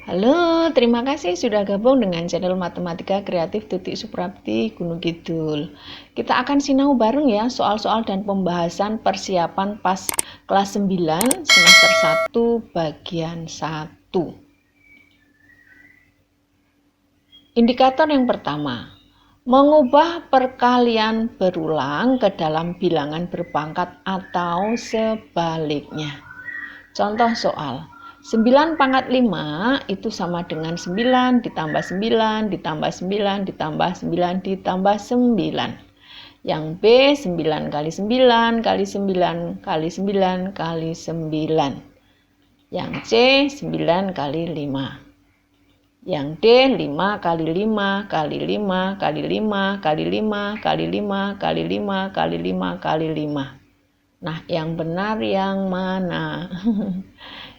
Halo, terima kasih sudah gabung dengan channel Matematika Kreatif Tutik Suprapti Gunung Kidul. Kita akan sinau bareng ya soal-soal dan pembahasan persiapan pas kelas 9 semester 1 bagian 1. Indikator yang pertama, mengubah perkalian berulang ke dalam bilangan berpangkat atau sebaliknya. Contoh soal, 9 pangkat 5 itu sama dengan 9 ditambah 9 ditambah 9 ditambah 9 ditambah 9. Yang B 9 kali 9 kali 9 kali 9 kali 9. Yang C 9 kali 5. Yang D 5 kali 5 kali 5 kali 5 kali 5 kali 5 kali 5 kali 5 kali 5. Nah, yang benar yang mana?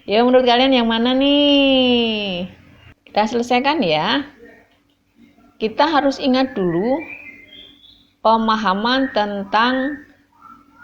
Ya, menurut kalian yang mana nih? Kita selesaikan ya. Kita harus ingat dulu pemahaman tentang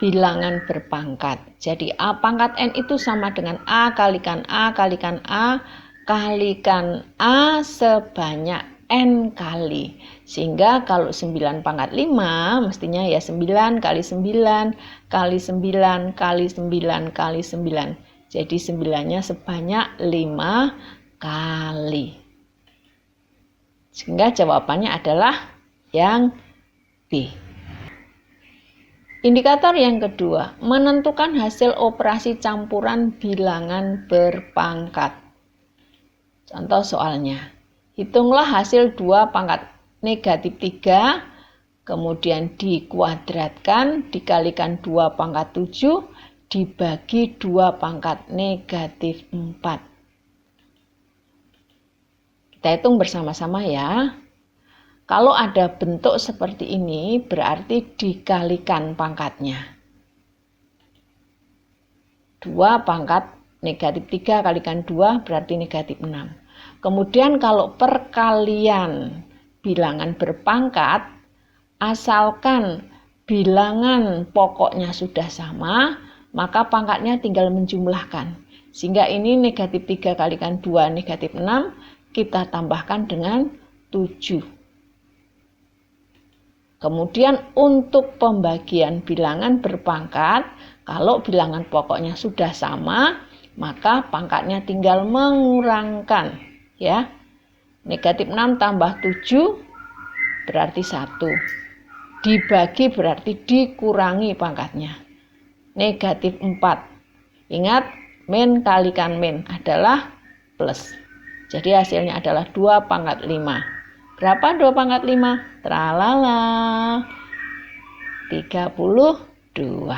bilangan berpangkat. Jadi A pangkat N itu sama dengan A kalikan A kalikan A kalikan A sebanyak N kali. Sehingga kalau 9 pangkat 5 mestinya ya 9 kali 9 kali 9 kali 9 kali 9. Jadi 9-nya sebanyak 5 kali. Sehingga jawabannya adalah yang B. Indikator yang kedua, menentukan hasil operasi campuran bilangan berpangkat. Contoh soalnya, hitunglah hasil 2 pangkat negatif 3, kemudian dikuadratkan, dikalikan 2 pangkat 7, dibagi 2 pangkat negatif 4. Kita hitung bersama-sama ya. Kalau ada bentuk seperti ini, berarti dikalikan pangkatnya. 2 pangkat negatif 3 kalikan 2 berarti negatif 6. Kemudian kalau perkalian bilangan berpangkat, asalkan bilangan pokoknya sudah sama, maka pangkatnya tinggal menjumlahkan. Sehingga ini negatif 3 kalikan 2 negatif 6, kita tambahkan dengan 7. Kemudian untuk pembagian bilangan berpangkat, kalau bilangan pokoknya sudah sama, maka pangkatnya tinggal mengurangkan. Ya, negatif 6 tambah 7 berarti 1. Dibagi berarti dikurangi pangkatnya. Negatif 4. Ingat, min kalikan min adalah plus. Jadi hasilnya adalah 2 pangkat 5. Berapa 2 pangkat 5? Tralala. 32.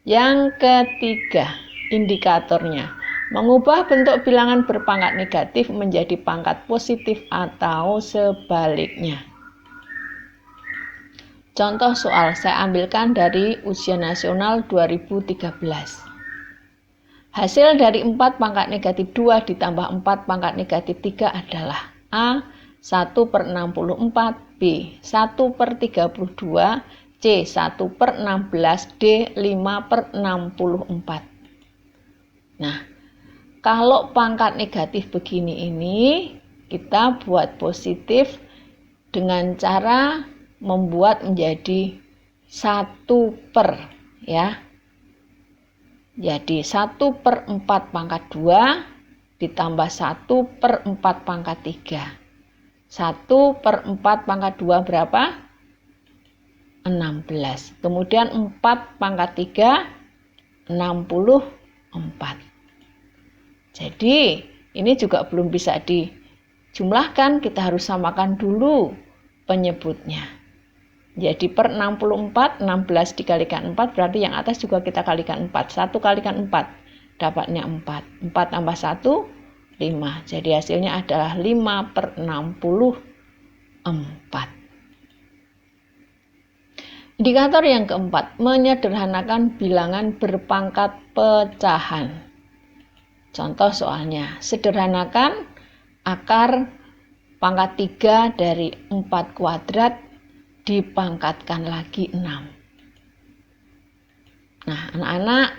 Yang ketiga, indikatornya. Mengubah bentuk bilangan berpangkat negatif menjadi pangkat positif atau sebaliknya. Contoh soal saya ambilkan dari ujian nasional 2013. Hasil dari 4 pangkat negatif 2 ditambah 4 pangkat negatif 3 adalah A 1/64, B 1/32, C 1/16, D 5/64. Nah, kalau pangkat negatif begini ini, kita buat positif dengan cara membuat menjadi 1/, ya. Jadi 1/4 pangkat 2 ditambah 1/4 pangkat 3. 1/4 pangkat 2 berapa? 16. Kemudian 4 pangkat 3, 64. Jadi ini juga belum bisa dijumlahkan, kita harus samakan dulu penyebutnya. Jadi per 64, 16 dikalikan 4 berarti yang atas juga kita kalikan 4. 1 kalikan 4 dapatnya 4. 4 tambah 1, 5. Jadi hasilnya adalah 5/64. Indikator yang keempat, menyederhanakan bilangan berpangkat pecahan. Contoh soalnya, sederhanakan akar pangkat 3 dari 4 kuadrat dipangkatkan lagi 6. Nah, anak-anak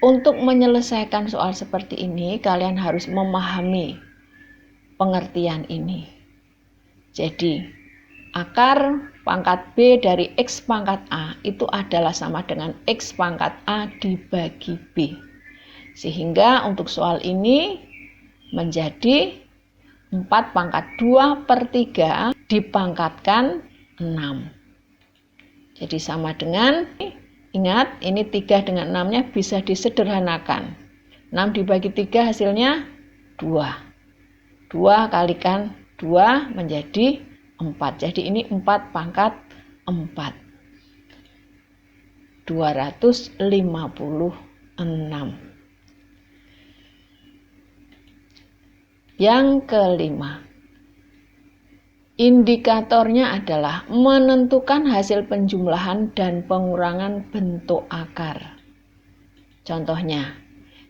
Untuk menyelesaikan soal seperti ini, kalian harus memahami pengertian ini. Jadi, akar pangkat B dari X pangkat A itu adalah sama dengan X pangkat A dibagi B. Sehingga untuk soal ini menjadi 4 pangkat 2/3 dipangkatkan 6. Jadi sama dengan, ingat ini 3 dengan 6-nya bisa disederhanakan. 6 dibagi 3 hasilnya 2. 2 kalikan 2 menjadi 4. Jadi ini 4 pangkat 4. 256. Yang kelima, indikatornya adalah menentukan hasil penjumlahan dan pengurangan bentuk akar. Contohnya,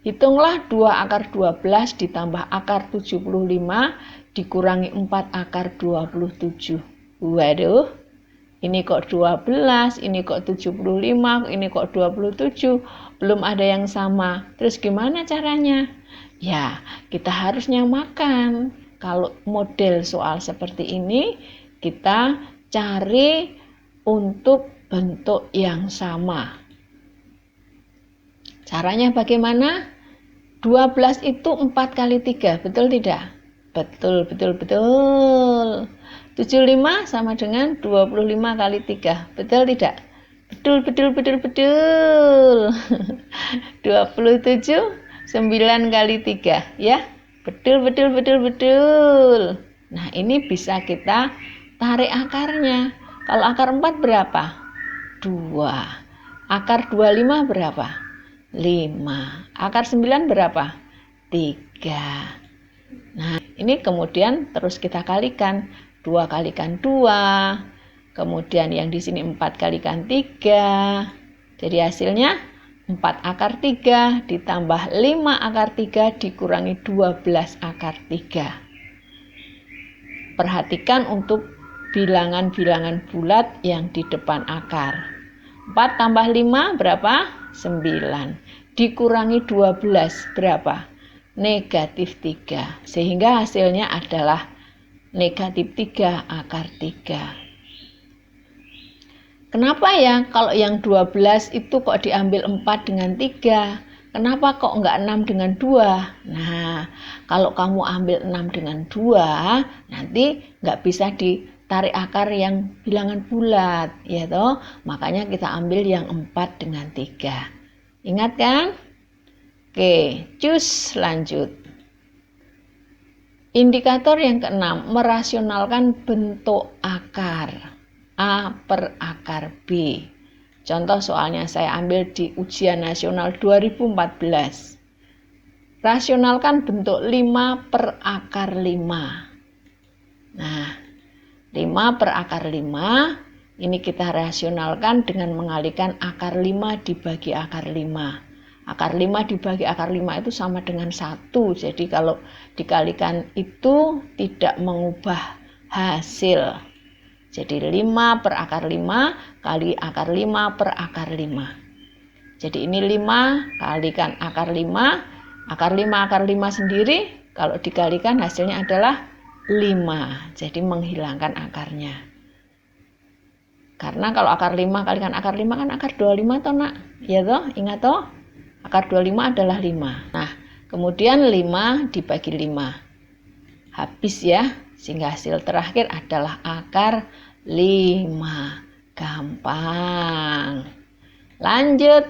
hitunglah 2 akar 12 ditambah akar 75 dikurangi 4 akar 27. Waduh, ini kok 12, ini kok 75, ini kok 27, belum ada yang sama. Terus gimana caranya? Ya, kita harus nyamakan. Kalau model soal seperti ini, kita cari untuk bentuk yang sama. Caranya bagaimana? 12 itu 4 kali 3, betul tidak? Betul. 75 sama dengan 25 kali 3, betul tidak? Betul. 27 9 kali 3, ya. Betul. Nah, ini bisa kita tarik akarnya. Kalau akar 4 berapa? 2. Akar 25 berapa? 5. Akar 9 berapa? 3. Nah, ini kemudian terus kita kalikan. 2 kalikan 2. Kemudian yang di sini 4 kalikan 3. Jadi hasilnya 4 akar 3 ditambah 5 akar 3 dikurangi 12 akar 3. Perhatikan untuk bilangan-bilangan bulat yang di depan akar. 4 tambah 5 berapa? 9. Dikurangi 12 berapa? Negatif 3. Sehingga hasilnya adalah negatif 3 akar 3. Kenapa ya kalau yang 12 itu kok diambil 4 dengan 3? Kenapa kok enggak 6 dengan 2? Nah, kalau kamu ambil 6 dengan 2, nanti enggak bisa ditarik akar yang bilangan bulat, ya toh? Makanya kita ambil yang 4 dengan 3. Ingat kan? Oke, cus lanjut. Indikator yang keenam, merasionalkan bentuk akar. A per akar B. Contoh soalnya saya ambil di ujian nasional 2014. Rasionalkan bentuk 5 per akar 5. Nah, 5 per akar 5, ini kita rasionalkan dengan mengalihkan akar 5 dibagi akar 5. Akar 5 dibagi akar 5 itu sama dengan 1. Jadi kalau dikalikan itu tidak mengubah hasil. Jadi 5 per akar 5 kali akar 5 per akar 5. Jadi ini 5 kalikan akar 5. Akar 5 sendiri kalau dikalikan hasilnya adalah 5. Jadi menghilangkan akarnya. Karena kalau akar 5 kalikan akar 5 kan akar 25 toh nak. Ya toh, ingat toh? Akar 25 adalah 5. Nah, kemudian 5 dibagi 5. Habis ya. Sehingga hasil terakhir adalah akar 5. Gampang. Lanjut.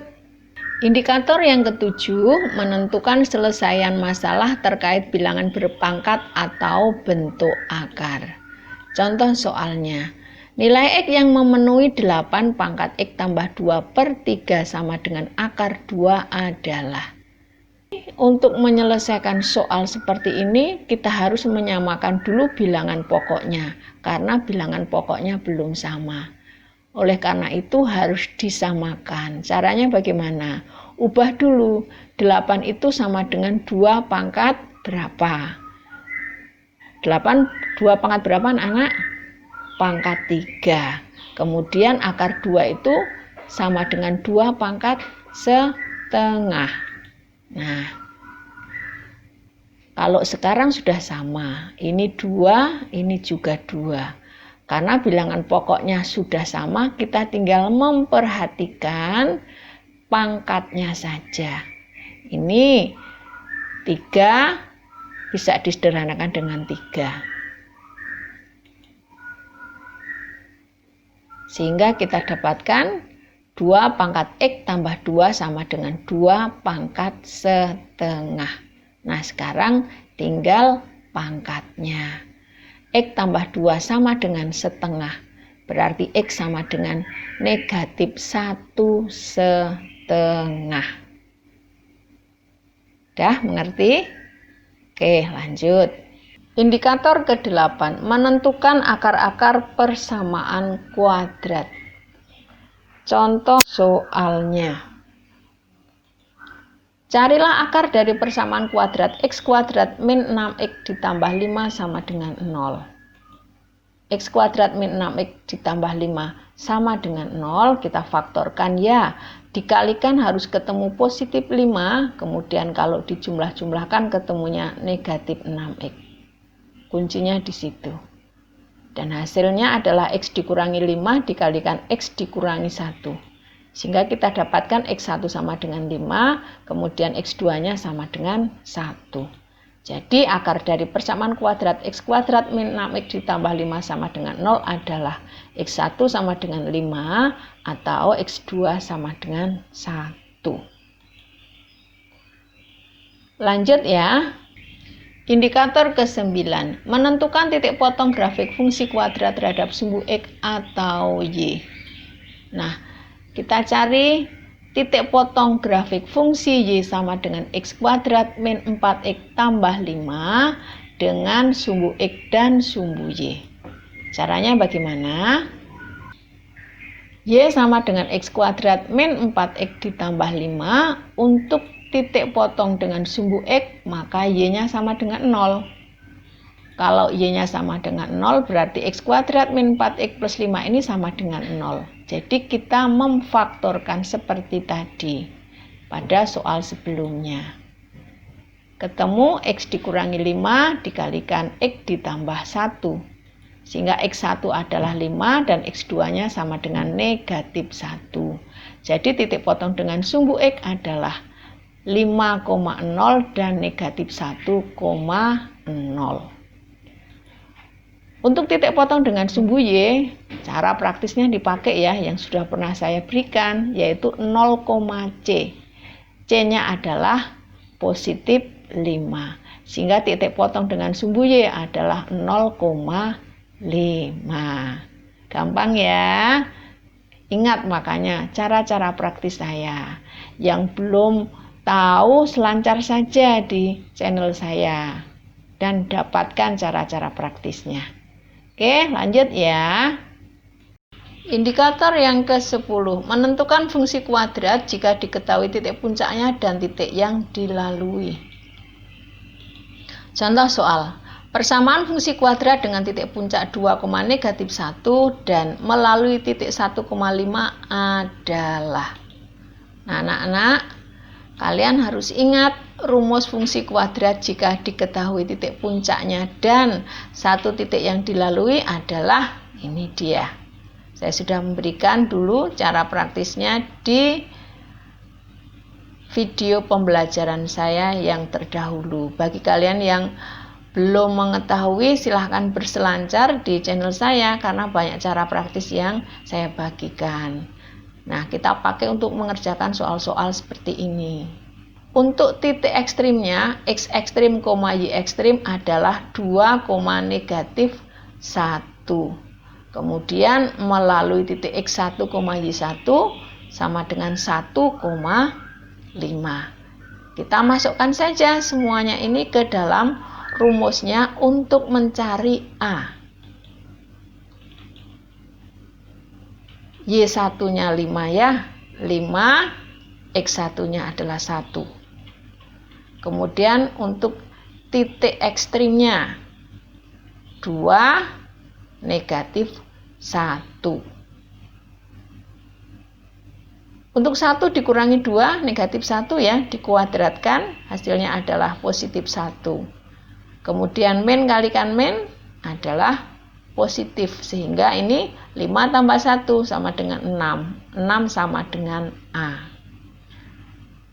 Indikator yang ketujuh, menentukan selesaian masalah terkait bilangan berpangkat atau bentuk akar. Contoh soalnya, nilai X yang memenuhi 8 pangkat X tambah 2/3 sama dengan akar 2 adalah. Untuk menyelesaikan soal seperti ini, kita harus menyamakan dulu bilangan pokoknya, karena bilangan pokoknya belum sama. Oleh karena itu harus disamakan. Caranya bagaimana? Ubah dulu, 8 itu sama dengan 2 pangkat berapa? 8, 2 pangkat berapa anak? Pangkat 3. Kemudian akar 2 itu sama dengan 2 pangkat setengah. Nah, kalau sekarang sudah sama, ini 2, ini juga 2. Karena bilangan pokoknya sudah sama, kita tinggal memperhatikan pangkatnya saja. Ini 3 bisa disederhanakan dengan 3. Sehingga kita dapatkan 2 pangkat X tambah 2 sama dengan 2 pangkat setengah. Nah, sekarang tinggal pangkatnya. X tambah 2 sama dengan setengah. Berarti X sama dengan negatif 1/2. Dah mengerti? Oke, lanjut. Indikator ke-8, menentukan akar-akar persamaan kuadrat. Contoh soalnya. Carilah akar dari persamaan kuadrat x kuadrat min 6x ditambah 5 sama dengan 0. X kuadrat min 6x ditambah 5 sama dengan 0, kita faktorkan ya. Dikalikan harus ketemu positif 5, kemudian kalau dijumlah-jumlahkan ketemunya negatif 6x. Kuncinya di situ. Dan hasilnya adalah X dikurangi 5 dikalikan X dikurangi 1. Sehingga kita dapatkan X1 sama dengan 5, kemudian X2-nya sama dengan 1. Jadi akar dari persamaan kuadrat X kuadrat min 6X ditambah 5 sama dengan 0 adalah X1 sama dengan 5 atau X2 sama dengan 1. Lanjut ya. Indikator ke-9, menentukan titik potong grafik fungsi kuadrat terhadap sumbu X atau Y. Nah, kita cari titik potong grafik fungsi Y sama dengan X kuadrat min 4X tambah 5 dengan sumbu X dan sumbu Y. Caranya bagaimana? Y sama dengan X kuadrat min 4X ditambah 5. Untuk titik potong dengan sumbu X, maka Y-nya sama dengan 0. Kalau Y-nya sama dengan 0, berarti X kuadrat min 4X plus 5 ini sama dengan 0. Jadi kita memfaktorkan seperti tadi pada soal sebelumnya. Ketemu X dikurangi 5 dikalikan X ditambah 1. Sehingga X1 adalah 5 dan X2-nya sama dengan negatif 1. Jadi titik potong dengan sumbu X adalah 5,0 dan negatif 1,0. Untuk titik potong dengan sumbu Y, cara praktisnya dipakai ya yang sudah pernah saya berikan, yaitu 0,C. C-nya adalah positif 5. Sehingga titik potong dengan sumbu Y adalah 0,5. Gampang ya. Ingat makanya cara-cara praktis saya. Yang belum tahu selancar saja di channel saya dan dapatkan cara-cara praktisnya. Oke, lanjut ya. Indikator yang ke-10, menentukan fungsi kuadrat jika diketahui titik puncaknya dan titik yang dilalui. Contoh soal, persamaan fungsi kuadrat dengan titik puncak 2, negatif 1 dan melalui titik 1,5 adalah. Nah, anak-anak, kalian harus ingat rumus fungsi kuadrat jika diketahui titik puncaknya dan satu titik yang dilalui adalah ini dia. Saya sudah memberikan dulu cara praktisnya di video pembelajaran saya yang terdahulu. Bagi kalian yang belum mengetahui, silahkan berselancar di channel saya karena banyak cara praktis yang saya bagikan. Nah, kita pakai untuk mengerjakan soal-soal seperti ini. Untuk titik ekstrimnya, X ekstrim, Y ekstrim adalah 2, negatif 1. Kemudian melalui titik X1, Y1 sama dengan 1,5. Kita masukkan saja semuanya ini ke dalam rumusnya untuk mencari A. Y1-nya 5 ya. 5, X1-nya adalah 1. Kemudian untuk titik ekstrimnya 2, negatif 1. Untuk 1 dikurangi 2, negatif 1 ya, dikuadratkan, hasilnya adalah positif 1. Kemudian min kalikan min adalah positif, sehingga ini 5 tambah 1 sama dengan 6. 6 sama dengan A.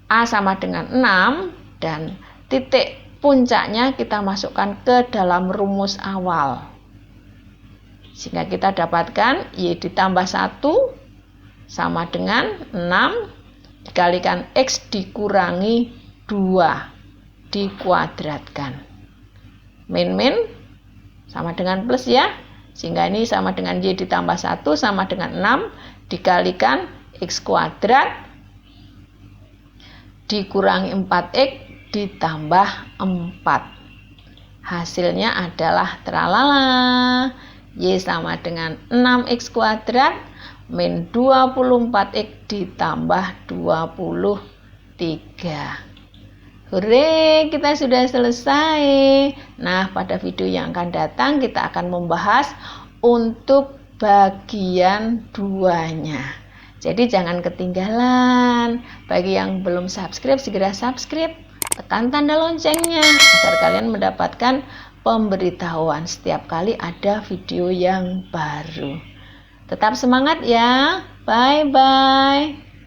A sama dengan 6 dan titik puncaknya kita masukkan ke dalam rumus awal. Sehingga kita dapatkan Y ditambah 1 sama dengan 6 dikalikan X dikurangi 2 dikuadratkan. Min sama dengan plus ya. Sehingga ini sama dengan Y ditambah 1 sama dengan 6 dikalikan X kuadrat dikurangi 4X ditambah 4. Hasilnya adalah tralala. Y sama dengan 6X kuadrat min 24X ditambah 23. Hore, kita sudah selesai. Nah, pada video yang akan datang kita akan membahas untuk bagian 2-nya. Jadi jangan ketinggalan. Bagi yang belum subscribe, segera subscribe. Tekan tanda loncengnya agar kalian mendapatkan pemberitahuan setiap kali ada video yang baru. Tetap semangat ya. Bye-bye.